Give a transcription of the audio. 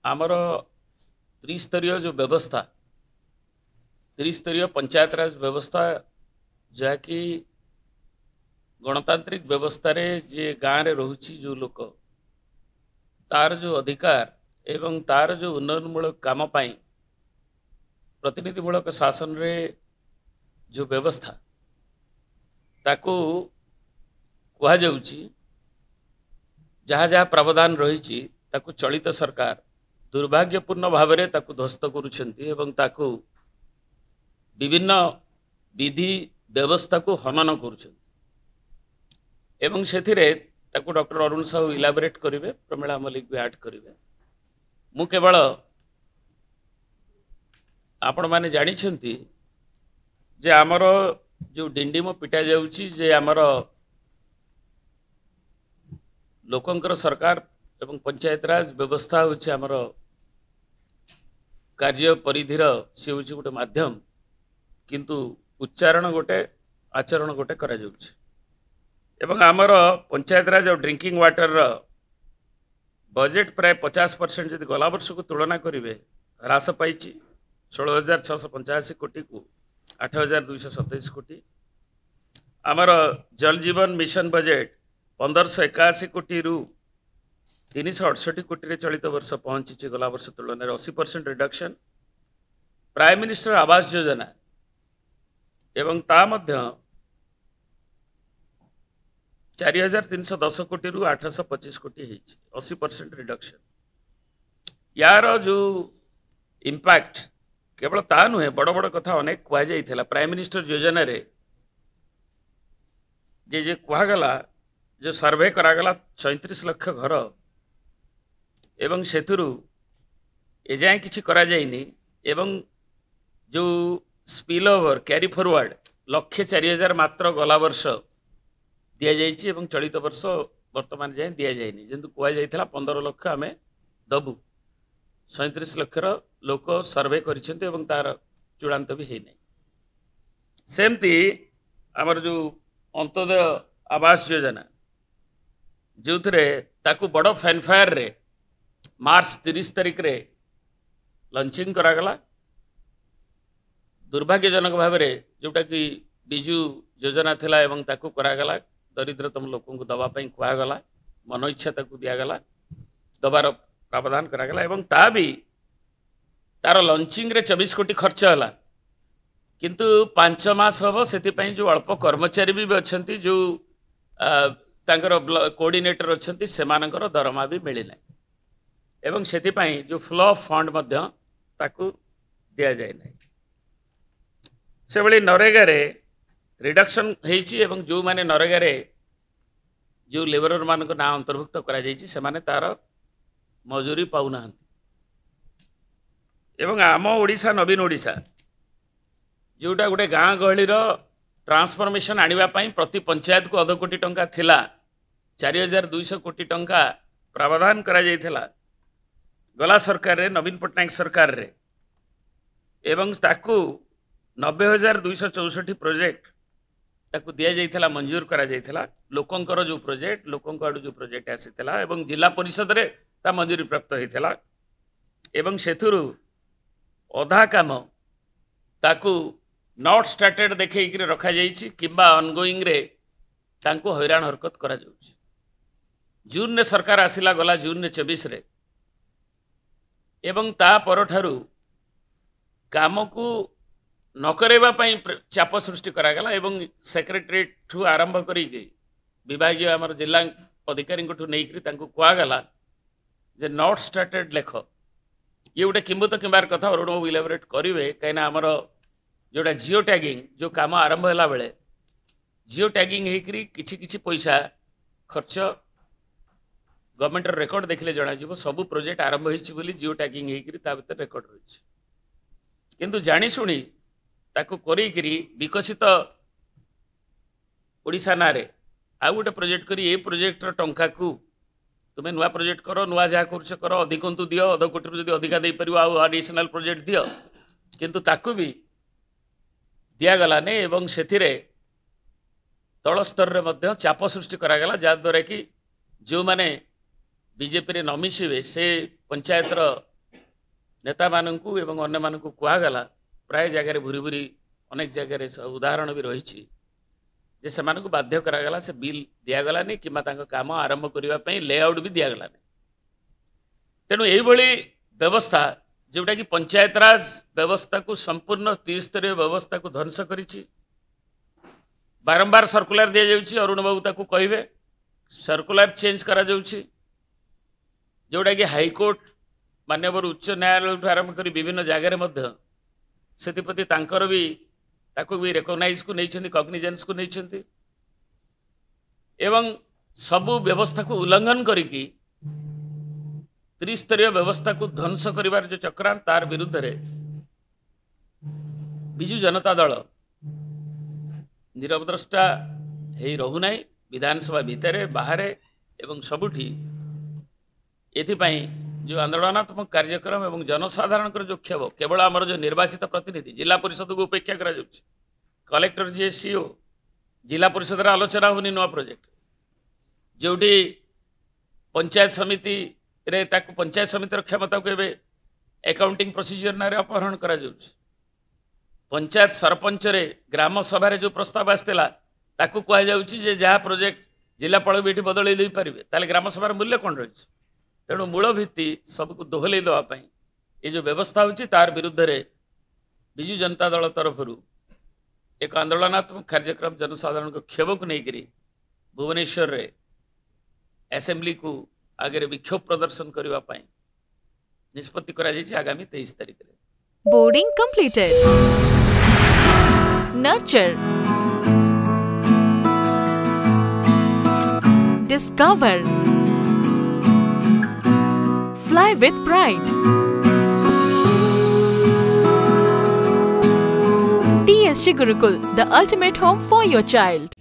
आमर त्रिस्तरीय जो व्यवस्था त्रिस्तरीय पंचायत राज व्यवस्था जहाँकि गणतांत्रिक व्यवस्था रे जे गाँव रे रोची जो लोक तार जो अधिकार एवं तार जो उन्नयनमूलक काम पाई प्रतिनिधिमूलक शासन रे जो व्यवस्था ताकू कहा जाउची जहाँ जहाँ प्रावधान रही ताकू चलित सरकार दुर्भाग्यपूर्ण भाव में ताकू ध्वस्त करुछंती एवं ताकू विभिन्न विधि व्यवस्था को हनन करुछंती एवं सेथिरे ताकू डॉक्टर अरुण साहू इलाबोरेट करिवे, प्रमिला मलिक भी ऐड करिवे। मु केवल आपण माने जानी छंती जे आमर जो डिंडिम पिटा जाउची जे आमर लोकंकर सरकार एवं पंचायत राज व्यवस्था होची आमर कार्य परिधिर से होची गोटे माध्यम किंतु उच्चारण गोटे आचरण गोटे करा जाउची एवं आमर पंचायत राज और ड्रिंकिंग वाटर बजेट प्राय 50% जदि गला वर्ष को तुलना करेंगे ह्रास पाई 16,685 कोटी को 8,227 कोटी। आमर जल जीवन मिशन बजेट 1,581 कोटी रु 368 कोटी रे चलित वर्ष पहुंची गला वर्ष तुलन 80% reduction. Prime minister Awas Yojana एवं ता मध्य 4,310 कोटी रु 825 कोटी 80% रिडक्शन। यार जो इम्पैक्ट केवल ता नुहे बड़ बड़ कथा अनेक कह जाइथिला। प्राइम मिनिस्टर योजना रे जे कहगला जो सर्वे करागला 34 लाख घर एवं सेथुरु एजाए किछि करा जाइनी एवं जो स्पिल ओवर कैरी फॉरवर्ड 1,04,000 मात्र गला वर्ष दि जाइए एवं चलित वर्ष वर्तमान जाए दि जाइनी जेंतु कह जाइथिला 15 लाख आमे दबु 37 लाख लोक सर्वे करिसेंते एवं तार चूड़ांत भी है नहीं। सेमती आमर जो अंत्योदय आवास योजना जो थे ताकू बड़ फैनफायर रे मार्च 30 तारिख रे लंचिंग करागला। दुर्भाग्यजनक भाव में जोटा कि बिजु योजना थिला एवं ताकू करागला दरिद्रतम लोकों को दवापाई कहगला मन इच्छा ताकू दिगला दबार प्रावधान करागला एवं ता भी तार लंचिंग रे 24 कोटी खर्च है किंतु 5 मास हम से जो अल्प कर्मचारी भी अच्छा जो कोऑर्डिनेटर अच्छा से दरमा भी मिलना एवं से जो फ्लो ऑफ फंड ताकू दि जाए ना से भली नरेगा रे रिडक्शन होती एवं जो माने नरेगा रे जो लेबर मान ना अंतर्भुक्त करा जाइछि से माने तार मजूरी पाउना एवं आम ओडिशा नवीन ओडिशा जोटा गोटे गाँ गहलीर ट्रांसफॉर्मेशन आनिबा पई प्रति पंचायत को 1.5 कोटी टंका थिला 4,200 कोटी टंका प्रावधान करा जाइथिला गला सरकार रे नवीन पटनायक सरकार रे एवं ताकू 90,264 प्रोजेक्ट ताकू दिया जाइथिला मंजूर करा जाइथिला लोकंकर जो प्रोजेक्ट लोकंक आडू जो प्रोजेक्ट आसीथिला एवं जिला परिषद रे ता मंजूरी प्राप्त होइथिला एवं सेथुरु अधा काम ताकू नॉट स्टार्टेड देखैकि रखा जाइछि किंबा ऑनगोइंग रे तांको हैरान हरकत करा जाउछि। जून ने सरकार आसिला गला जून ने 24 रे एवं ता परठारु काम को नकरेबा पई चाप सृष्टि करागला एवं सेक्रेटरीट ठू आरंभ करी विभागीय आमर जिला अधिकारी ठू नहीं कहगला जे नॉट स्टार्टेड लेख ये गोटे किंबत किंबार कथा अरुण बाबू इलाबोरेट करेंगे कहीं आमर जोटा जिओ टैगिंग जो काम आरंभ है बेले जिओ टैगिंग होकरी किछि पैसा खर्च गवर्नमेंट रेकर्ड देखले जना सबू प्रोजेक्ट आरंभ होती जिओ टैगिंग होकर रेकर्ड रही किंतु जानी शुणी ताकू करी विकसित ओडिशा ना रे आ गोटे प्रोजेक्ट करी ए प्रोजेक्टर टंका को तुम्हें नुआ प्रोजेक्ट करो नुआ जहाँ कर अधिकंतु दियो 1.5 कोटी जब अधिका दे पार आडिशनाल प्रोजेक्ट दियो किंतु ताकू भी दिगला नहीं एवं से तल स्तर में चाप सृष्टि करागला जहाँद्वारा कि जो मैंने बीजेपी रे न मिशिवे से पंचायतर नेता मानू एवं अन्य मानू कहगला प्राय जगह भूरी भूरी अनेक जगह उदाहरण भी रही जे से बाध्य करागला से बिल दिगलानी कि काम आरंभ करने लेआउट भी दिगलानी। तेणु यही व्यवस्था जोटा कि पंचायत राज व्यवस्था को संपूर्ण त्रिस्तरीय व्यवस्था को ध्वंस करिछि। बारंबार सर्कुलर दि जाउछि, अरुण बाबू ताकू कहिबे सर्कुलर चेंज करा जाउछि, जोटा कि हाईकोर्ट माननीय उच्च न्यायालय आरंभ कर विभिन्न जगार से तांकर भी ताको भी रेकग्नाइज को नहीं कग्निजेंस को नहीं एवं सबु व्यवस्था को उल्लंघन करिकी त्रिस्तरीय व्यवस्था को ध्वंस करिवार जो चक्रांत तार विरुद्ध रे बिजु जनता दल निरवद्रष्टा हे रहूना विधानसभा भितर बाहर एवं सबुठी एथिपाई जो आंदोलनात्मक कार्यक्रम एवं जनसाधारण जो क्षोभ केवल आमर जो निर्वाचित प्रतिनिधि जिला परिषद को उपेक्षा करा जाउछि, कलेक्टर जी सीओ जिला परिषद आलोचना होनी नुआ प्रोजेक्ट जोटी पंचायत समिति रे ताकू पंचायत समिति क्षमता को एवं अकाउंटिंग प्रोसीजर ना अपहरण करा जाउछि। पंचायत सरपंच रे ग्राम सभा रे जो प्रस्ताव आसला ताकू कह जाउछि जे जहाँ प्रोजेक्ट जिलापाल भी बदल दे पारे ताले ग्राम सभार मूल्य कौन रही। तेणु मूल भित्ति सबको दोहलई देवाई ये जो व्यवस्था होची तार विरुद्ध रे बिजु जनता दल तरफ एक आंदोलनात्मक कार्यक्रम जनसाधारण को क्षोभ को लेकर भुवनेश्वर रे असेंबली को आगे विक्षोभ प्रदर्शन करने निष्पत्ति करा जायछि आगामी 23 तारिख रे। Boarding completed. Nurture, discover, fly with pride. TSG Gurukul, the ultimate home for your child.